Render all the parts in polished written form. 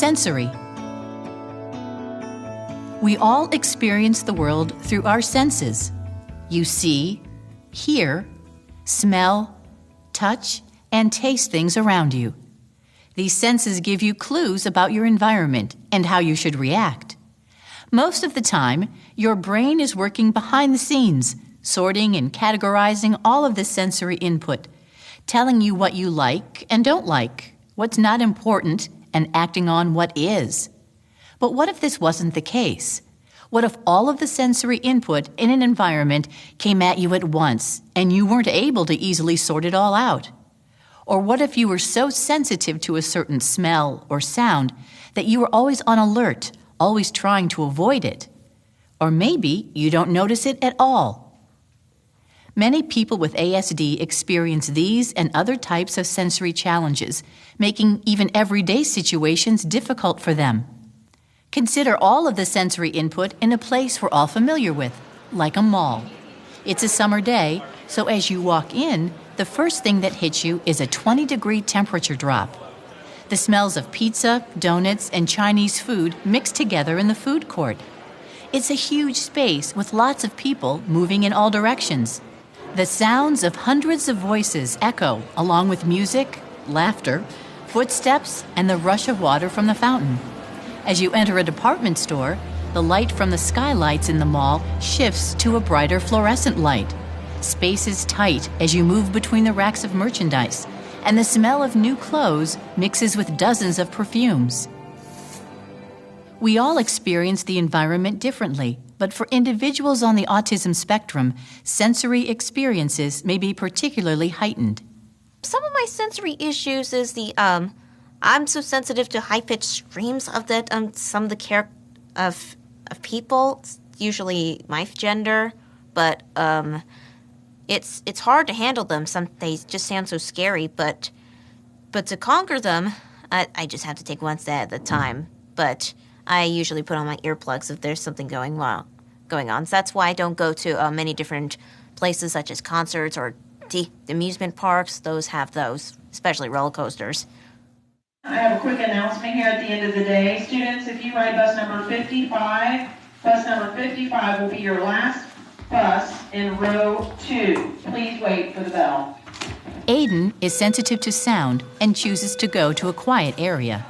Sensory. We all experience the world through our senses. You see, hear, smell, touch, and taste things around you. These senses give you clues about your environment and how you should react. Most of the time, your brain is working behind the scenes, sorting and categorizing all of the sensory input, telling you what you like and don't like, what's not important, and acting on what is. But what if this wasn't the case? What if all of the sensory input in an environment came at you at once and you weren't able to easily sort it all out? Or what if you were so sensitive to a certain smell or sound that you were always on alert, always trying to avoid it? Or maybe you don't notice it at all. Many people with ASD experience these and other types of sensory challenges, making even everyday situations difficult for them. Consider all of the sensory input in a place we're all familiar with, like a mall. It's a summer day, so as you walk in, the first thing that hits you is a 20-degree temperature drop. The smells of pizza, donuts, and Chinese food mix together in the food court. It's a huge space with lots of people moving in all directions. The sounds of hundreds of voices echo along with music, laughter, footsteps, and the rush of water from the fountain. As you enter a department store, the light from the skylights in the mall shifts to a brighter fluorescent light. Space is tight as you move between the racks of merchandise, and the smell of new clothes mixes with dozens of perfumes. We all experience the environment differently, but for individuals on the autism spectrum, sensory experiences may be particularly heightened. Some of my sensory issues is I'm so sensitive to high-pitched screams of some of the of people, usually my gender, but it's hard to handle them. They just sound so scary, but to conquer them, I just have to take one step at a time. But I usually put on my earplugs if there's something going on. So that's why I don't go to many different places such as concerts or the amusement parks. Those have those, especially roller coasters. I have a quick announcement here at the end of the day. Students, if you ride bus number 55 will be your last bus in row 2. Please wait for the bell. Aiden is sensitive to sound and chooses to go to a quiet area.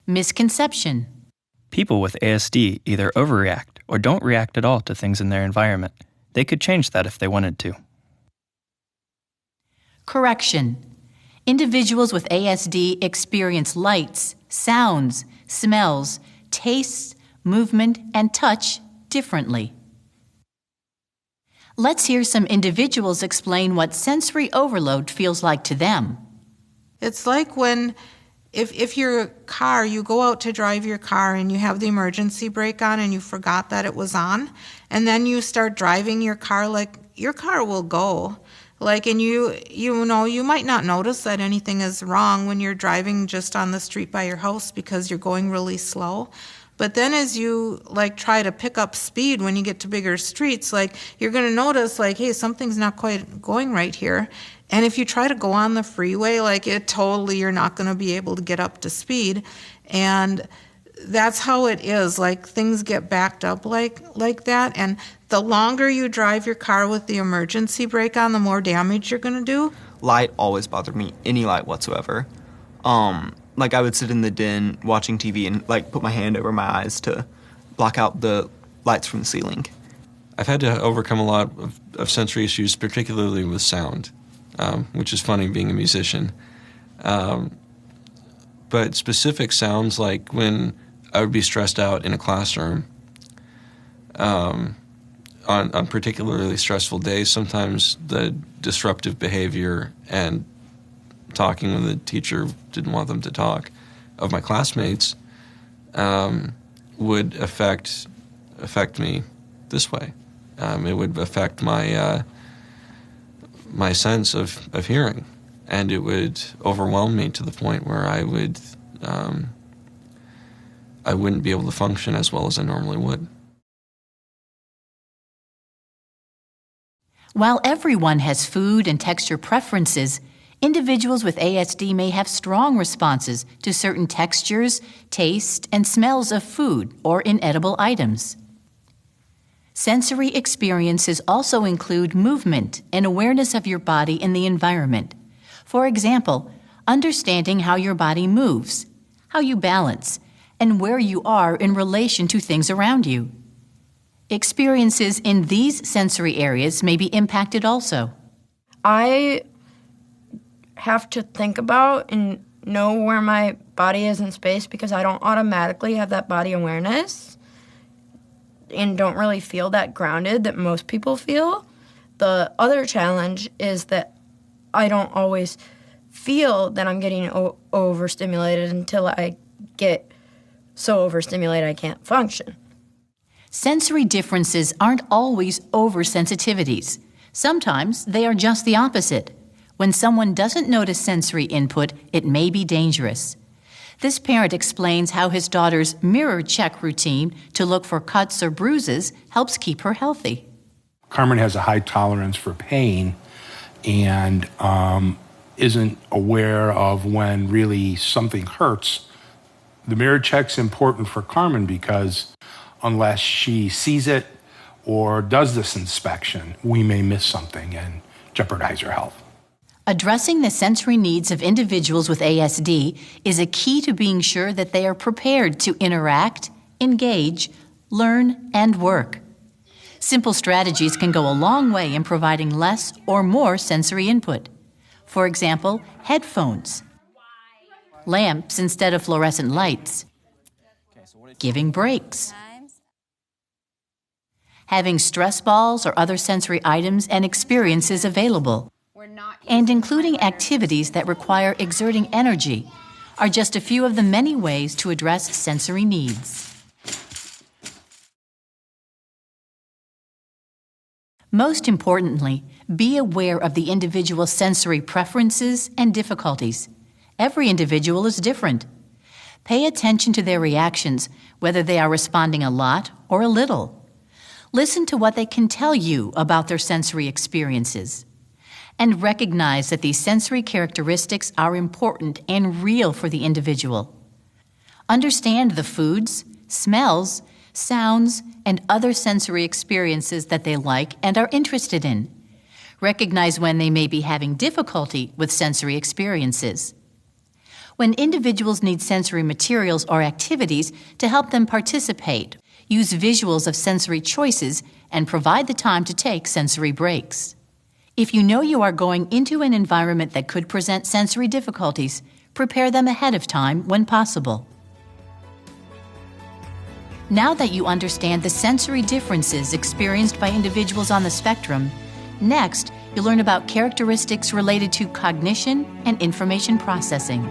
Misconception. People with ASD either overreact or don't react at all to things in their environment. They could change that if they wanted to. Correction. Individuals with ASD experience lights, sounds, smells, tastes, movement, and touch differently. Let's hear some individuals explain what sensory overload feels like to them. It's like when if your car, you go out to drive your car and you have the emergency brake on and you forgot that it was on, and then you start driving your car, like your car will go. And you might not notice that anything is wrong when you're driving just on the street by your house because you're going really slow. But then as you try to pick up speed when you get to bigger streets, you're going to notice hey, something's not quite going right here. And if you try to go on the freeway, you're not going to be able to get up to speed. And that's how it is. Things get backed up like that. And the longer you drive your car with the emergency brake on, the more damage you're going to do. Light always bothered me, any light whatsoever. I would sit in the den watching TV and put my hand over my eyes to block out the lights from the ceiling. I've had to overcome a lot of sensory issues, particularly with sound, which is funny being a musician. But specific sounds, like when I would be stressed out in a classroom, on particularly stressful days, sometimes the disruptive behavior and talking when the teacher didn't want them to talk of my classmates would affect me this way. It would affect my my sense of hearing, and it would overwhelm me to the point where I wouldn't be able to function as well as I normally would. While everyone has food and texture preferences, Individuals with ASD may have strong responses to certain textures, taste, and smells of food or inedible items. Sensory experiences also include movement and awareness of your body in the environment. For example, understanding how your body moves, how you balance, and where you are in relation to things around you. Experiences in these sensory areas may be impacted also. I have to think about and know where my body is in space because I don't automatically have that body awareness and don't really feel that grounded that most people feel. The other challenge is that I don't always feel that I'm getting overstimulated until I get so overstimulated I can't function. Sensory differences aren't always oversensitivities. Sometimes they are just the opposite. When someone doesn't notice sensory input, it may be dangerous. This parent explains how his daughter's mirror check routine to look for cuts or bruises helps keep her healthy. Carmen has a high tolerance for pain and isn't aware of when really something hurts. The mirror check's important for Carmen because unless she sees it or does this inspection, we may miss something and jeopardize her health. Addressing the sensory needs of individuals with ASD is a key to being sure that they are prepared to interact, engage, learn, and work. Simple strategies can go a long way in providing less or more sensory input. For example, headphones, lamps instead of fluorescent lights, giving breaks, having stress balls or other sensory items and experiences available, and including activities that require exerting energy are just a few of the many ways to address sensory needs. Most importantly, be aware of the individual's sensory preferences and difficulties. Every individual is different. Pay attention to their reactions, whether they are responding a lot or a little. Listen to what they can tell you about their sensory experiences. And recognize that these sensory characteristics are important and real for the individual. Understand the foods, smells, sounds, and other sensory experiences that they like and are interested in. Recognize when they may be having difficulty with sensory experiences. When individuals need sensory materials or activities to help them participate, use visuals of sensory choices and provide the time to take sensory breaks. If you know you are going into an environment that could present sensory difficulties, prepare them ahead of time when possible. Now that you understand the sensory differences experienced by individuals on the spectrum, next you'll learn about characteristics related to cognition and information processing.